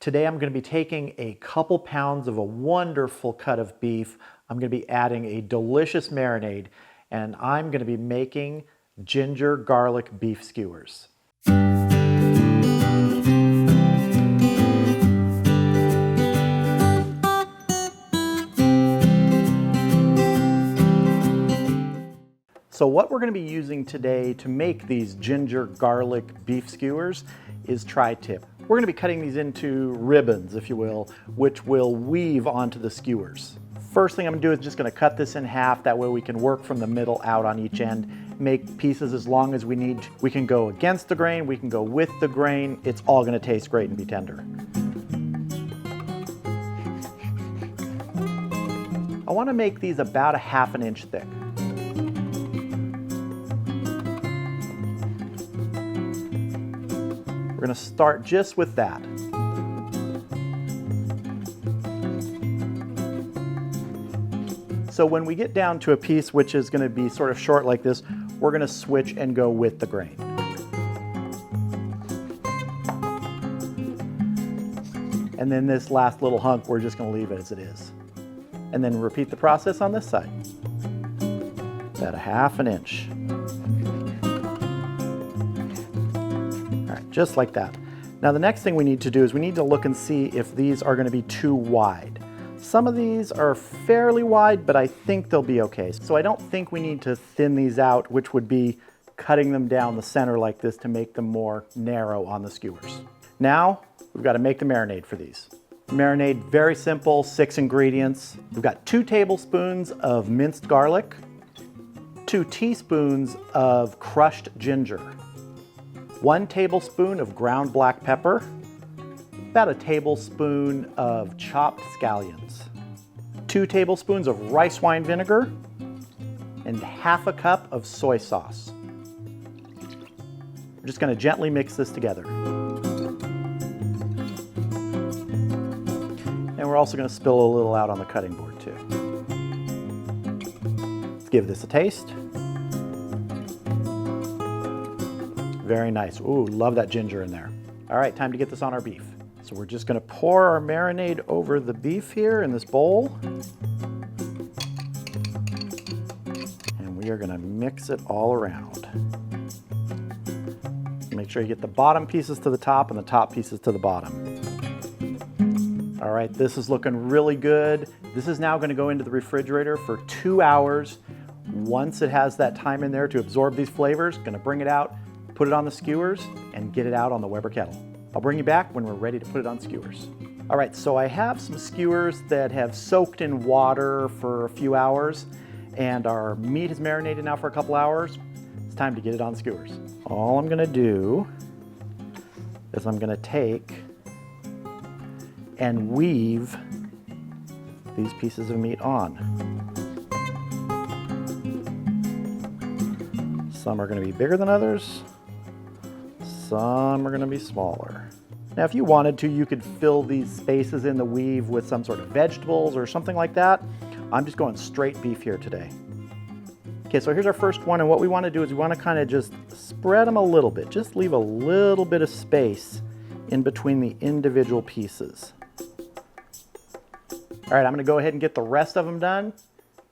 Today I'm going to be taking a couple pounds of a wonderful cut of beef. I'm going to be adding a delicious marinade, and I'm going to be making ginger garlic beef skewers. So what we're going to be using today to make these ginger garlic beef skewers is tri-tip. We're going to be cutting these into ribbons, if you will, which will weave onto the skewers. First thing I'm going to do is just going to cut this in half. That way we can work from the middle out on each end, make pieces as long as we need. We can go against the grain, we can go with the grain. It's all going to taste great and be tender. I want to make these about 1/2 inch thick. We're going to start just with that. So when we get down to a piece which is going to be sort of short like this, we're going to switch and go with the grain. And then this last little hunk, we're just going to leave it as it is. And then repeat the process on this side. About 1/2 inch. Just like that. Now the next thing we need to do is we need to look and see if these are going to be too wide. Some of these are fairly wide, but I think they'll be okay. So I don't think we need to thin these out, which would be cutting them down the center like this to make them more narrow on the skewers. Now we've got to make the marinade for these. Marinade, very simple, 6 ingredients. We've got 2 tablespoons of minced garlic, 2 teaspoons of crushed ginger, 1 tablespoon of ground black pepper, about 1 tablespoon of chopped scallions, 2 tablespoons of rice wine vinegar, and 1/2 cup of soy sauce. We're just going to gently mix this together. And we're also going to spill a little out on the cutting board too. Let's give this a taste. Very nice. Ooh, love that ginger in there. All right, time to get this on our beef. So we're just going to pour our marinade over the beef here in this bowl. And we are going to mix it all around. Make sure you get the bottom pieces to the top and the top pieces to the bottom. All right, this is looking really good. This is now going to go into the refrigerator for 2 hours. Once it has that time in there to absorb these flavors, going to bring it out, put it on the skewers, and get it out on the Weber Kettle. I'll bring you back when we're ready to put it on skewers. All right, so I have some skewers that have soaked in water for a few hours, and our meat is marinated now for a couple hours. It's time to get it on skewers. All I'm gonna do is I'm gonna take and weave these pieces of meat on. Some are gonna be bigger than others. Some are going to be smaller. Now if you wanted to, you could fill these spaces in the weave with some sort of vegetables or something like that. I'm just going straight beef here today. Okay, so here's our first one, and what we want to do is we want to kind of just spread them a little bit. Just leave a little bit of space in between the individual pieces. All right, I'm going to go ahead and get the rest of them done,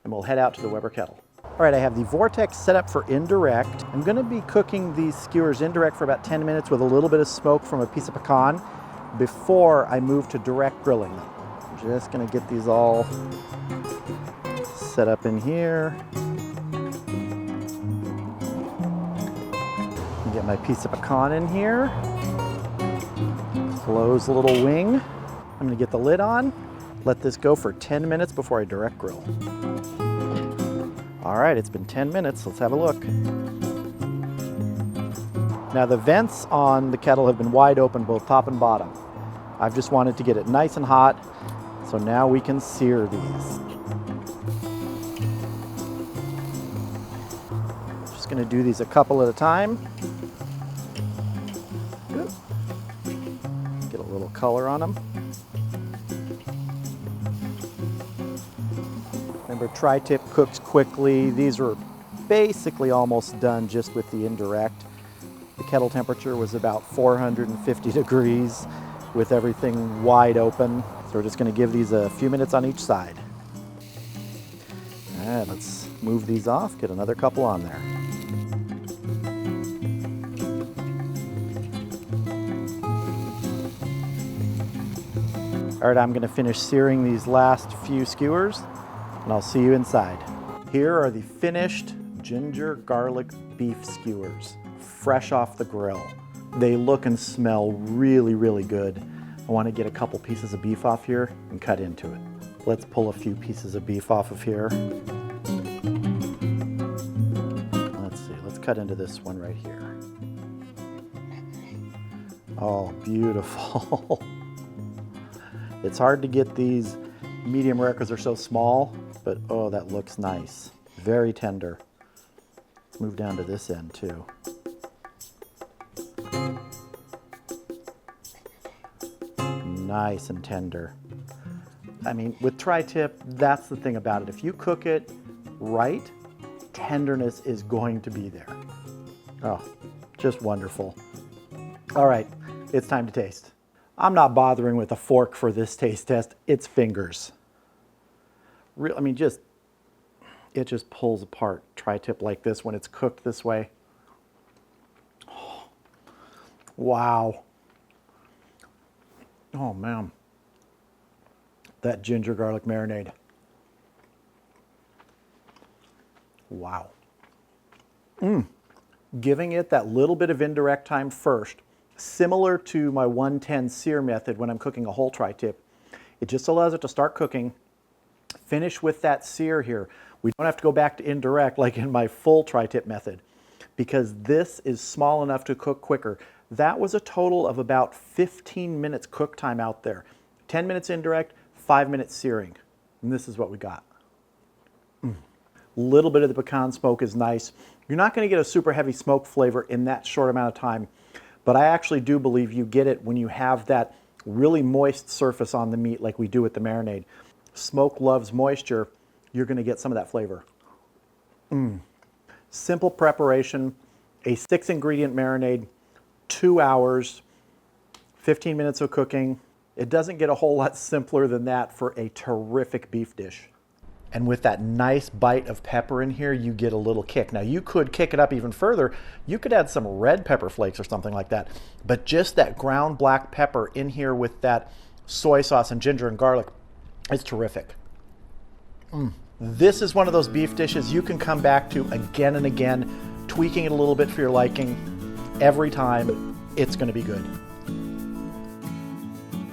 and we'll head out to the Weber Kettle. All right, I have the vortex set up for indirect. I'm going to be cooking these skewers indirect for about 10 minutes with a little bit of smoke from a piece of pecan before I move to direct grilling them. I'm just going to get these all set up in here. Get my piece of pecan in here. Close the little wing. I'm going to get the lid on. Let this go for 10 minutes before I direct grill. All right, it's been 10 minutes. Let's have a look. Now the vents on the kettle have been wide open, both top and bottom. I've just wanted to get it nice and hot, so now we can sear these. Just gonna do these a couple at a time. Get a little color on them. Remember, tri-tip cooks quickly. These were basically almost done just with the indirect. The kettle temperature was about 450 degrees. with everything wide open. So we're just gonna give these a few minutes on each side. All right, let's move these off, get another couple on there. All right, I'm gonna finish searing these last few skewers, and I'll see you inside. Here are the finished ginger garlic beef skewers, fresh off the grill. They look and smell really, really good. I wanna get a couple pieces of beef off here and cut into it. Let's pull a few pieces of beef off of here. Let's see, let's cut into this one right here. Oh, beautiful. It's hard to get these medium rare because they're so small, but oh, that looks nice. Very tender. Let's move down to this end too. Nice and tender. I mean, with tri-tip, that's the thing about it. If you cook it right, tenderness is going to be there. Oh, just wonderful. All right, it's time to taste. I'm not bothering with a fork for this taste test. It's fingers. I mean, it just pulls apart tri-tip like this when it's cooked this way. Oh, wow. Oh man, that ginger garlic marinade. Wow. Giving it that little bit of indirect time first, similar to my 110 sear method when I'm cooking a whole tri-tip. It just allows it to start cooking, finish with that sear here. We don't have to go back to indirect like in my full tri-tip method because this is small enough to cook quicker. That was a total of about 15 minutes cook time out there. 10 minutes indirect, 5 minutes searing. And this is what we got. Little bit of the pecan smoke is nice. You're not going to get a super heavy smoke flavor in that short amount of time, but I actually do believe you get it when you have that really moist surface on the meat like we do with the marinade. Smoke loves moisture. You're going to get some of that flavor. Simple preparation, a 6-ingredient marinade, 2 hours, 15 minutes of cooking. It doesn't get a whole lot simpler than that for a terrific beef dish. And with that nice bite of pepper in here, you get a little kick. Now you could kick it up even further. You could add some red pepper flakes or something like that. But just that ground black pepper in here with that soy sauce and ginger and garlic is terrific. This is one of those beef dishes you can come back to again and again, tweaking it a little bit for your liking. Every time, it's going to be good.